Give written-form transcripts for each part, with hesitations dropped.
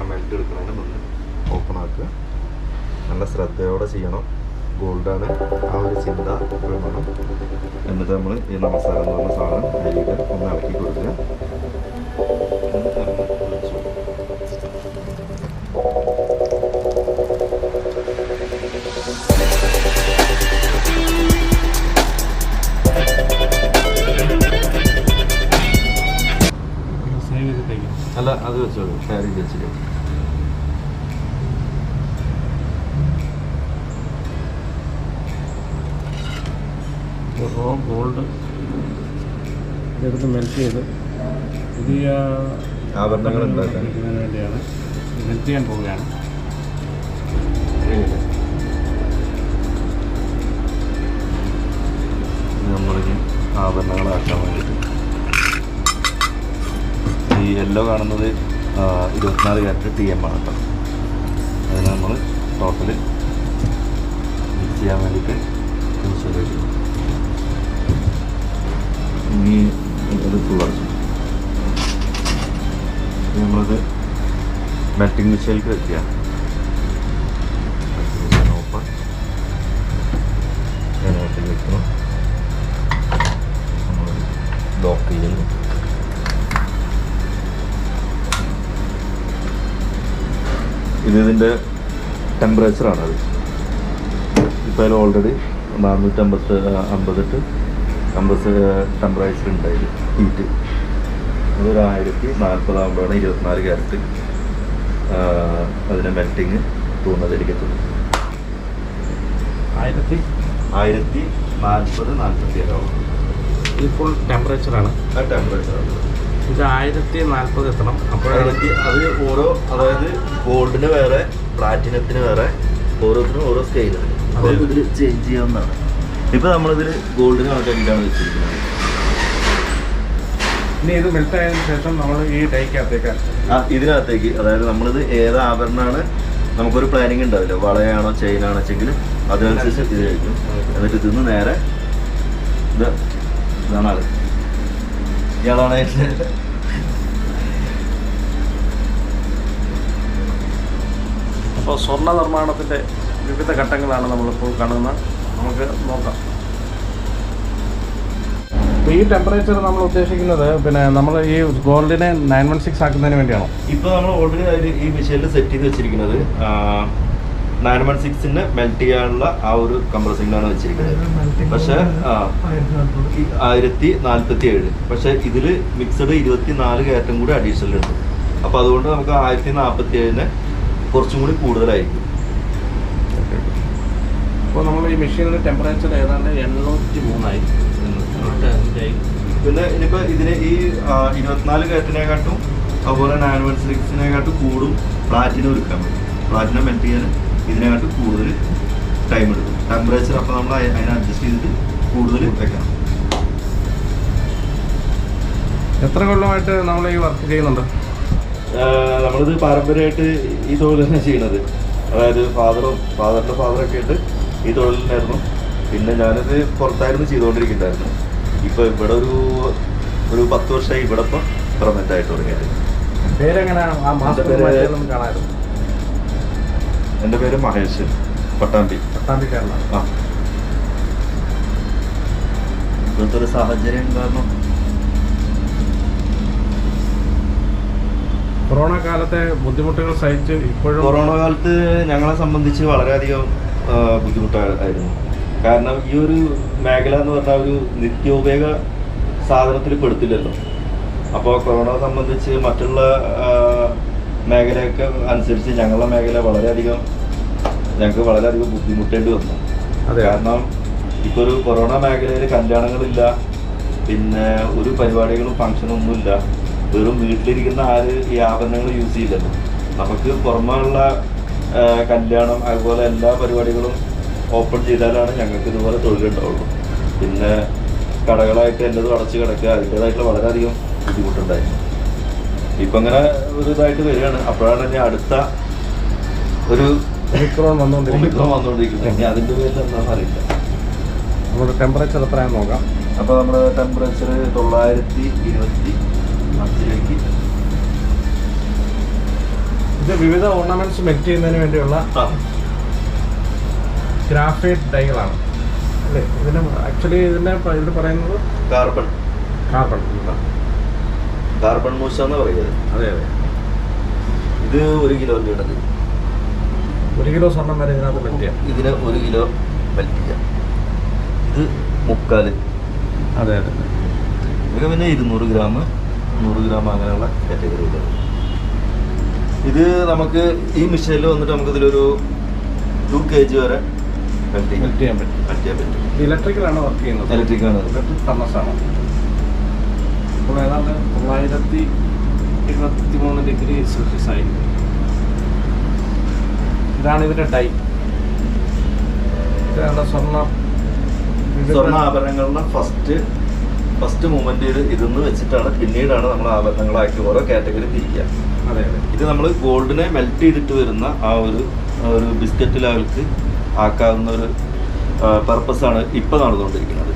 ആ മെൽറ്റ് എടുക്കുന്നതിന് മുന്നേ ഓപ്പൺ ആക്കുക. നല്ല ശ്രദ്ധയോടെ ചെയ്യണം. ഗോൾഡാണ്, ആ ഒരു ചിന്ത എപ്പോഴും വേണം. എന്നിട്ട് നമ്മൾ ഈ മസാല എന്ന് പറഞ്ഞ സാധനം അതിലേക്ക് ഒന്ന് ഇളക്കി കൊടുക്കുക. അല്ല, അത് വെച്ചോളൂ, ഷെയർ ചെയ്ത് വെച്ചിട്ട്. റോ ഗോൾഡ് ഇതെടുത്ത് മെൽറ്റ് ചെയ്ത് പുതിയ ആഭരണങ്ങൾ ഉണ്ടാക്കുന്നതിന് വേണ്ടിയാണ് മെൽറ്റ് ചെയ്യാൻ പോവുകയാണ്. നമ്മളിനി ആഭരണങ്ങളാക്കാൻ വേണ്ടിയിട്ട് ഈ യെല്ലോ കാണുന്നത് 24 കാരറ്റ് TM ആണ് കേട്ടോ. അതിന് നമ്മൾ ടോട്ടല് മിക്സ് ചെയ്യാൻ വേണ്ടിയിട്ട് ഇനി അത് ഫുള്ളടിച്ചു. നമ്മളത് മെൽറ്റിംഗ് മിക്സിലേക്ക് വെക്കുക. ഓപ്പൺ അതിനകത്തേക്ക് വെക്കണം. നമ്മൾ ലോക്ക് ചെയ്യുന്നു. ഇതിൻ്റെ ടെമ്പറേച്ചറാണത്. ഇപ്പോൾ അതിൽ ഓൾറെഡി 450 ടെമ്പറേച്ചർ ഉണ്ടായത് ഹീറ്റ്. അതൊരു 1040 ആകുമ്പോഴാണ് 24 കാരറ്റ് അതിൻ്റെ മെൽറ്റിങ് തോന്നുന്നതിലേക്ക് എത്തുന്നത്. 1040-47 ആവും. ഇത് ഫുൾ ടെമ്പറേച്ചറാണ്. ആ ടെമ്പറേച്ചറാണ്. ഇത് 1040 എത്തണം. അപ്പോൾ അത് ഓരോ, അതായത് ഗോൾഡിന് വേറെ പ്ലാറ്റിനത്തിന് വേറെ, ഓരോത്തിനും ഓരോ സ്കെയിലാണ്. അപ്പോൾ ഇതിൽ ചേഞ്ച് ചെയ്യാവുന്നതാണ്. ഇപ്പോൾ നമ്മളിതിൽ ഗോൾഡിന് കണക്കാക്കിയിട്ടാണ് വെച്ചിരിക്കുന്നത്. ഇനി ഇത് മെൽറ്റ് ആയതിനു ശേഷം നമ്മൾ ഈ ഡൈക്കകത്തേക്ക് ഇതിനകത്തേക്ക്, അതായത് നമ്മളിത് ഏത് ആഭരണമാണ്, നമുക്കൊരു പ്ലാനിങ് ഉണ്ടാവില്ല, വളയാണോ ചെയിനാണോ വെച്ചെങ്കിൽ അതിനനുസരിച്ച് ഇത് കഴിക്കും. എന്നിട്ട് ഇതിന്ന് നേരെ ഇതാണ് ആള്, ഇയാളാണ്. അപ്പോൾ സ്വർണ്ണ നിർമ്മാണത്തിൻ്റെ വിവിധ ഘട്ടങ്ങളാണ് നമ്മളിപ്പോൾ കാണുന്നത്. നമുക്ക് നോക്കാം. അപ്പോൾ ഈ ടെമ്പറേച്ചർ നമ്മൾ ഉദ്ദേശിക്കുന്നത് പിന്നെ നമ്മൾ ഈ ഗോൾഡിനെ 916 ആക്കുന്നതിന് വേണ്ടിയാണോ? ഇപ്പോൾ നമ്മൾ ഓൾറെഡി ഈ മെഷീനിൽ സെറ്റ് ചെയ്ത് വെച്ചിരിക്കുന്നത് 916 മെൽറ്റ് ചെയ്യാനുള്ള ആ ഒരു കംപ്രസിംഗിലാണ് വെച്ചിരിക്കുന്നത്. പക്ഷേ 1047, പക്ഷേ ഇതിൽ മിക്സഡ് 24 കാരറ്റും കൂടി അഡീഷണൽ ഉണ്ട്. അപ്പോൾ അതുകൊണ്ട് നമുക്ക് 1047 കുറച്ചും കൂടി കൂടുതലായിരിക്കും. അപ്പോൾ നമ്മൾ ഈ മെഷീനിൻ്റെ ടെമ്പറേച്ചർ ഏതാണ്ട് 803 പിന്നെ ഇനിയിപ്പോൾ ഇതിന് ഈ 24 കാരറ്റിനെക്കാട്ടും അതുപോലെ 916 കൂടും പ്ലാറ്റിനം എടുക്കാൻ പറ്റും. പ്ലാറ്റിനം മെൽറ്റ് ചെയ്യാൻ ഇതിനെക്കാട്ടും കൂടുതൽ ടൈം എടുക്കും ടെമ്പറേച്ചർ. അപ്പോൾ നമ്മൾ അതിനെ അഡ്ജസ്റ്റ് ചെയ്തിട്ട് കൂടുതൽ വെക്കണം. എത്ര കൊല്ലമായിട്ട് നമ്മൾ ഈ വർക്ക് ചെയ്യുന്നുണ്ട്? നമ്മളിത് പാരമ്പര്യമായിട്ട് ഈ തൊഴിൽ തന്നെ ചെയ്യുന്നത്. അതായത് ഫാദറിൻ്റെ ഫാദറൊക്കെ ആയിട്ട് ഈ തൊഴിലിനായിരുന്നു. പിന്നെ ഞാനിത് പുറത്തായിരുന്നു ചെയ്തുകൊണ്ടിരിക്കുന്നുണ്ടായിരുന്നു. ഇപ്പോൾ ഇവിടെ ഒരു 10 വർഷമായി ഇവിടെ ഇപ്പം പെർമനൻ്റ് ആയിട്ട് തുടങ്ങിയത്. എൻ്റെ പേര് മഹേഷ്, പട്ടാമ്പി. ആ, ഇപ്പോഴത്തെ ഒരു സാഹചര്യം കാരണം കൊറോണ കാലത്തെ ബുദ്ധിമുട്ടുകൾ സഹിച്ച് ഇപ്പോഴും കൊറോണ കാലത്ത് ഞങ്ങളെ സംബന്ധിച്ച് വളരെയധികം ബുദ്ധിമുട്ടായിരുന്നു. കാരണം ഈ ഒരു മേഖല എന്ന് പറഞ്ഞാൽ ഒരു നിത്യോപയോഗ സാധനത്തിൽ പെടുത്തില്ലല്ലോ. അപ്പോൾ കൊറോണ സംബന്ധിച്ച് മറ്റുള്ള മേഖലയൊക്കെ അനുസരിച്ച് ഞങ്ങളുടെ മേഖല ഞങ്ങൾക്ക് വളരെയധികം ബുദ്ധിമുട്ടേണ്ടി വന്നു. കാരണം ഇപ്പോൾ ഒരു കൊറോണ മേഖലയിൽ കല്യാണങ്ങളില്ല, പിന്നെ ഒരു പരിപാടികളും ഫംഗ്ഷനും ഒന്നുമില്ല. വെറും വീട്ടിലിരിക്കുന്ന ഈ ആഭരണങ്ങൾ യൂസ് ചെയ്യില്ലല്ലോ. നമുക്ക് പുറമേയുള്ള കല്യാണം അതുപോലെ എല്ലാ പരിപാടികളും ഓപ്പൺ ചെയ്താലാണ് ഞങ്ങൾക്ക് ഇതുപോലെ തൊഴിലുണ്ടാവുള്ളൂ. പിന്നെ കടകളായിട്ട് എല്ലതും അടച്ച് കിടക്കുക, അതിൻ്റേതായിട്ടുള്ള വളരെയധികം ബുദ്ധിമുട്ടുണ്ടായിരുന്നു. ഇപ്പം അങ്ങനെ ഒരു ഇതായിട്ട് വരികയാണ്. അപ്പോഴാണ് ഞാൻ അടുത്ത ഒരു ഒമിക്രോൺ വന്നുകൊണ്ടിരിക്കുന്നത്. ഇനി അതിൻ്റെ പേരിൽ എന്താണെന്ന് അറിയില്ല. നമ്മുടെ ടെമ്പറേച്ചർ എത്രയാണെന്ന് നോക്കാം. അപ്പോൾ നമ്മുടെ ടെമ്പറേച്ചർ 925 ഇത് വിവിധ ഓർണമെന്റ്സ് മെൽറ്റ് ചെയ്യുന്നതിന് വേണ്ടിയുള്ള ഗ്രാഫൈറ്റ് ഡൈകളാണ് അല്ലേ? ഇതിന് ആക്ച്വലി ഇതിൻ്റെ ഇത് പറയുന്നത് കാർബൺ മൂസ എന്ന് പറയുന്നത്. അതെ. ഇത് 1 കിലോ ഉള്ളത്. 1 കിലോ സ്വർണം വരെ ഇതിനകത്ത് മെൽറ്റ് ചെയ്യാം. ഇതിന് 1 കിലോ മെൽറ്റ് ചെയ്യാം. ഇത് 3/4. അതെ. ഇത് പിന്നെ 200 ഗ്രാം 100 ഗ്രാം അങ്ങനെയുള്ള കാറ്റഗറിയിലാണ്. ഇത് നമുക്ക് ഈ മിഷനിൽ വന്നിട്ട് നമുക്കിതിലൊരു 2 kg വരെ മെൽറ്റ് ചെയ്യാൻ പറ്റും. ഇലക്ട്രിക്കലാണ് വർക്ക് ചെയ്യുന്നത്. ഇലക്ട്രിക്കാണ്. ഇലക്ട്രിക് ഫർണസാണ്. അപ്പോൾ ഏതാണ്ട് 923 ഡിഗ്രി സെൽഷ്യസ് ആയിരിക്കും. ഇതാണ് ഇതിൻ്റെ ഡൈ. ഇതാണ് സ്വർണ്ണ ആഭരണങ്ങളുടെ ഫസ്റ്റ് മൂവ്മെന്റ് ഇതെന്ന് വെച്ചിട്ടാണ് പിന്നീടാണ് നമ്മൾ ആഭരണങ്ങളാക്കി ഓരോ കാറ്റഗറി തിരിക്കുക. അതെ. ഇത് നമ്മൾ ഗോൾഡിനെ മെൽറ്റ് ചെയ്തിട്ട് വരുന്ന ആ ഒരു ബിസ്ക്കറ്റ് ലെവൽക്ക് ആക്കാവുന്ന ഒരു പർപ്പസാണ് ഇപ്പോൾ നടന്നുകൊണ്ടിരിക്കുന്നത്.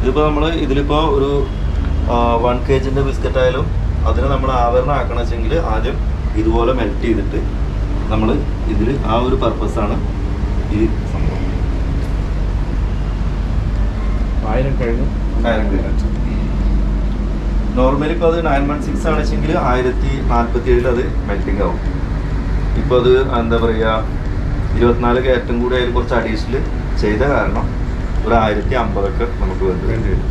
ഇതിപ്പോൾ നമ്മൾ ഇതിലിപ്പോൾ ഒരു 1 kg ബിസ്ക്കറ്റ് ആയാലും അതിനെ നമ്മൾ ആഭരണം ആക്കണം വെച്ചെങ്കിൽ ആദ്യം ഇതുപോലെ മെൽറ്റ് ചെയ്തിട്ട് നമ്മൾ ഇതിൽ ആ ഒരു പർപ്പസാണ് ഈ സംഭവം. 1000 കഴിഞ്ഞു. നോർമലി ഇപ്പോൾ അത് 916 ആണ് വെച്ചെങ്കിൽ 1047 അത് മെൽറ്റിംഗ് ആവും. ഇപ്പോൾ അത് എന്താ പറയുക 24 കാരറ്റും കൂടി അതിൽ കുറച്ച് അഡീഷണൽ ചെയ്ത കാരണം ഒരു 1050 നമുക്ക് വേണ്ടി വരും.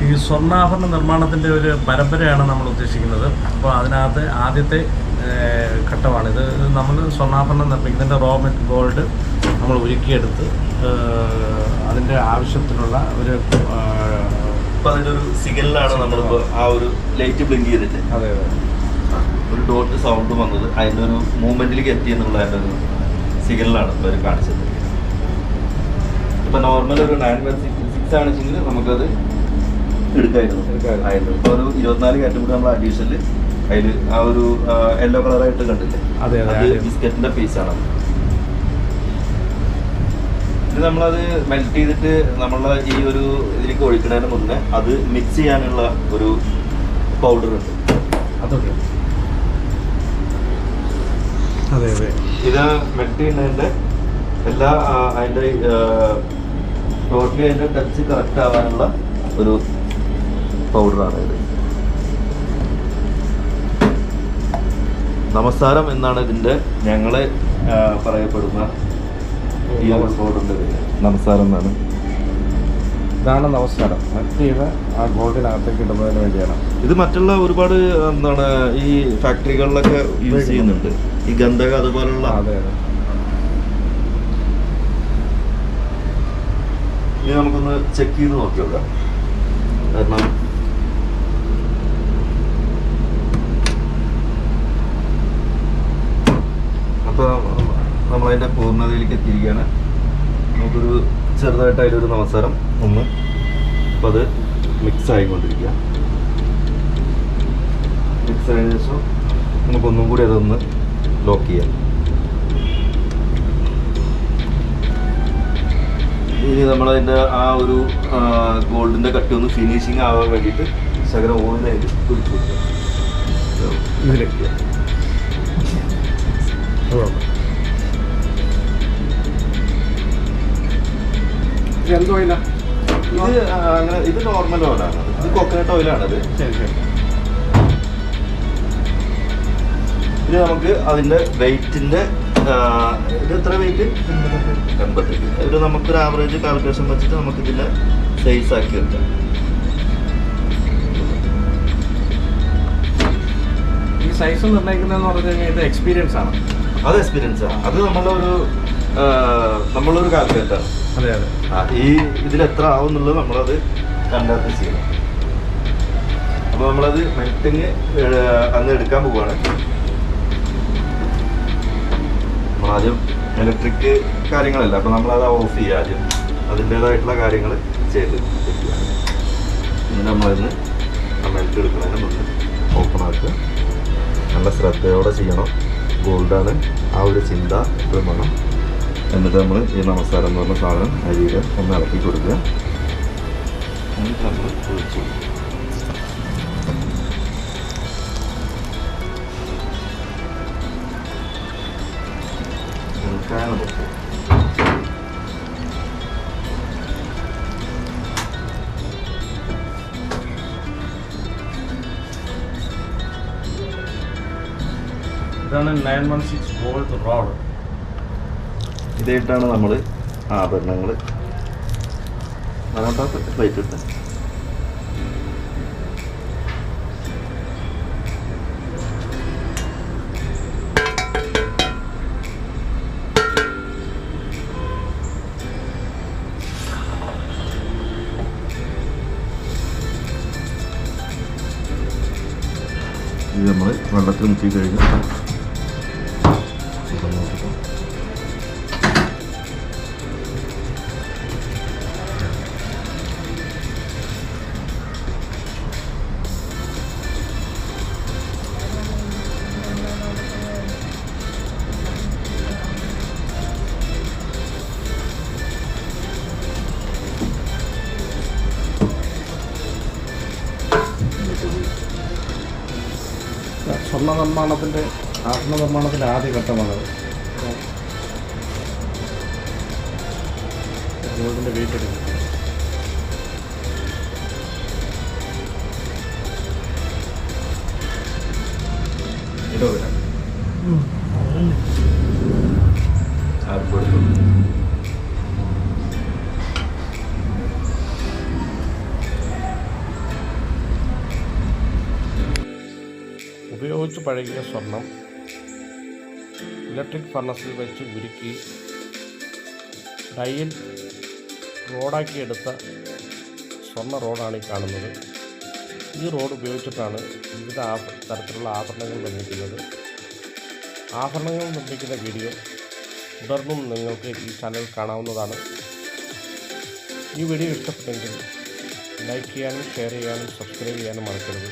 ഈ സ്വർണ്ണാഭരണ നിർമ്മാണത്തിൻ്റെ ഒരു പരമ്പരയാണ് നമ്മൾ ഉദ്ദേശിക്കുന്നത്. അപ്പോൾ അതിനകത്ത് ആദ്യത്തെ ഘട്ടമാണിത്. നമ്മൾ സ്വർണ്ണാഭരണം നിർമ്മിക്കുന്നതിൻ്റെ ഗോൾഡ് നമ്മൾ ഉരുക്കിയെടുത്ത് അതിൻ്റെ ആവശ്യത്തിനുള്ള ഒരു അതിനൊരു സിഗ്നലാണ് നമ്മളിപ്പോൾ ആ ഒരു ലൈറ്റ് ബ്ലിങ്ക് ചെയ്തിട്ട് അതെ ഒരു ഡോട്ട് സൗണ്ട് വന്നത് അതിൻ്റെ ഒരു മൂവ്മെൻറ്റിലേക്ക് എത്തിയെന്നുള്ള അതിൻ്റെ ഒരു സിഗ്നലാണ് ഇപ്പോൾ അവർ കാണിച്ചത്. ഇപ്പോൾ നോർമൽ ഒരു 916 ആണെച്ചെങ്കിൽ നമുക്കത് എടുക്കായിരുന്നു. ഇപ്പോൾ ഒരു 24 കാരറ്റും കൂടി നമ്മൾ അഡീഷണൽ അതിൽ ആ ഒരു യെല്ലോ കളറായിട്ട് കണ്ടില്ലേ, അത് ബിസ്ക്കറ്റിൻ്റെ പീസാണ്. ഇത് നമ്മളത് മെൽറ്റ് ചെയ്തിട്ട് നമ്മളെ ഈ ഒരു ഇതിലേക്ക് ഒഴിക്കുന്നതിന് മുന്നേ അത് മിക്സ് ചെയ്യാനുള്ള ഒരു പൗഡർ ഉണ്ട്. അതൊക്കെ അതെ അതെ. ഇത് മെൽറ്റ് ചെയ്യുന്നതിൻ്റെ എല്ലാ അതിൻ്റെ ടോട്ടലി അതിൻ്റെ ടച്ച് കറക്റ്റ് ആവാനുള്ള ഒരു പൗഡറാണ് ഇത്. നമസ്കാരം എന്നാണ് ഇതിൻ്റെ ഞങ്ങളെ പറയപ്പെടുന്ന ഈ ഒരു പൗഡറിൻ്റെ പേര്. നമസ്കാരം എന്നാണ്. ഇതാണ് നമസ്കാരം. മെൽറ്റ് ചെയ്ത് ആ ഗോൾഡിനകത്തേക്ക് ഇടുന്നതിന് വേണ്ടിയാണ്. ഇത് മറ്റുള്ള ഒരുപാട് എന്താണ് ഈ ഫാക്ടറികളിലൊക്കെ യൂസ് ചെയ്യുന്നുണ്ട് ഈ ഗന്ധക അതുപോലുള്ള. അതെ അതെ. ഇനി നമുക്കൊന്ന് ചെക്ക് ചെയ്ത് നോക്കി നോക്കാം. കാരണം അപ്പോൾ നമ്മളതിൻ്റെ പൂർണ്ണതയിലേക്ക് എത്തിയിരിക്കുകയാണ്. നമുക്കൊരു ചെറുതായിട്ട് അതിലൊരു നമസ്കാരം ഒന്ന് അപ്പോൾ അത് മിക്സ് ആയിക്കൊണ്ടിരിക്കുക. മിക്സ് ആയതിനു ശേഷം നമുക്കൊന്നും കൂടി അതൊന്ന് ലോക്ക് ചെയ്യാം. ഇനി നമ്മളതിൻ്റെ ആ ഒരു ഗോൾഡിൻ്റെ കട്ടി ഒന്ന് ഫിനിഷിങ് ആവാൻ വേണ്ടിയിട്ട് ശകലം ഓയിലായിട്ട് കുടിച്ചു കൊടുക്കുക. ഇതിലേക്ക് എന്ത് ഓയില? ഇത് അങ്ങനെ ഇത് നോർമൽ ഓയിലാണ്. ഇത് കോക്കനട്ട് ഓയിലാണത്. ശരി ശരി. ഇത് നമുക്ക് അതിൻ്റെ വെയിറ്റിൻ്റെ ഇത് എത്ര വെയിറ്റ്? 80. ഇത് നമുക്കൊരു ആവറേജ് കാൽക്കുലേഷൻ വെച്ചിട്ട് നമുക്കിതിൻ്റെ സൈസ് ആക്കി വെക്കാം. ഈ സൈസ് നിർണ്ണയിക്കുന്നതെന്ന് പറഞ്ഞു കഴിഞ്ഞാൽ ഇത് എക്സ്പീരിയൻസ് ആണ്. അത് എക്സ്പീരിയൻസാണ്. അത് നമ്മളൊരു കാൽക്കുലേറ്ററാണ്. അതെ അതെ. ഈ ഇതിൽ എത്ര ആവും എന്നുള്ളത് നമ്മളത് കണ്ടെത്തി ചെയ്യണം. അപ്പോൾ നമ്മളത് മെൽറ്റിങ് അന്ന് എടുക്കാൻ പോവുകയാണ്. നമ്മളാദ്യം ഇലക്ട്രിക് കാര്യങ്ങളല്ല, അപ്പോൾ നമ്മളത് ഓഫ് ചെയ്യുക. ആദ്യം അതിൻ്റേതായിട്ടുള്ള കാര്യങ്ങൾ ചെയ്ത് വെക്കുകയാണ്. ഇനി നമ്മളിന്ന് മെൽറ്റ് എടുക്കുന്നതിന് മുന്നേ ഓപ്പൺ ആക്കുക. നല്ല ശ്രദ്ധയോടെ ചെയ്യണം. ഗോൾഡാണ്, ആ ഒരു ചിന്ത എപ്പോഴും വേണം. എന്നിട്ട് നമ്മൾ ഈ നമസ്കാരം എന്ന് പറഞ്ഞ സാധനം അരിയിൽ ഒന്ന് ഇളക്കി കൊടുക്കുക. എന്നിട്ട് നമ്മൾ ഒഴിച്ചു കൊടുക്കുക. ഇതാണ് 916 വോൾട്ട് റോഡ്. ഇതായിട്ടാണ് നമ്മൾ ആഭരണങ്ങൾ പ്ലേറ്റ് ഇട്ട് ഇത് നമ്മൾ വെള്ളത്തിൽ മുക്കി കഴിഞ്ഞ് ആഭരണ നിർമ്മാണത്തിൻ്റെ ആദ്യ ഘട്ടമാണത്. ഗോൾഡിൻ്റെ വെയിറ്റ് എടുക്കും. ഉപയോഗിച്ച് പഴകിയ സ്വർണം ഇലക്ട്രിക് ഫർണസിൽ വെച്ച് ഉരുക്കി ഡൈയിൽ റോഡാക്കി എടുത്ത സ്വർണ്ണ റോഡാണ് ഈ കാണുന്നത്. ഈ റോഡ് ഉപയോഗിച്ചിട്ടാണ് വിവിധ തരത്തിലുള്ള ആഭരണങ്ങൾ നിർമ്മിക്കുന്നത്. ആഭരണങ്ങൾ നിർമ്മിക്കുന്ന വീഡിയോ തുടർന്നും നിങ്ങൾക്ക് ഈ ചാനൽ കാണാവുന്നതാണ്. ഈ വീഡിയോ ഇഷ്ടപ്പെട്ടെങ്കിൽ ലൈക്ക് ചെയ്യാനും ഷെയർ ചെയ്യാനും സബ്സ്ക്രൈബ് ചെയ്യാനും മറക്കരുത്.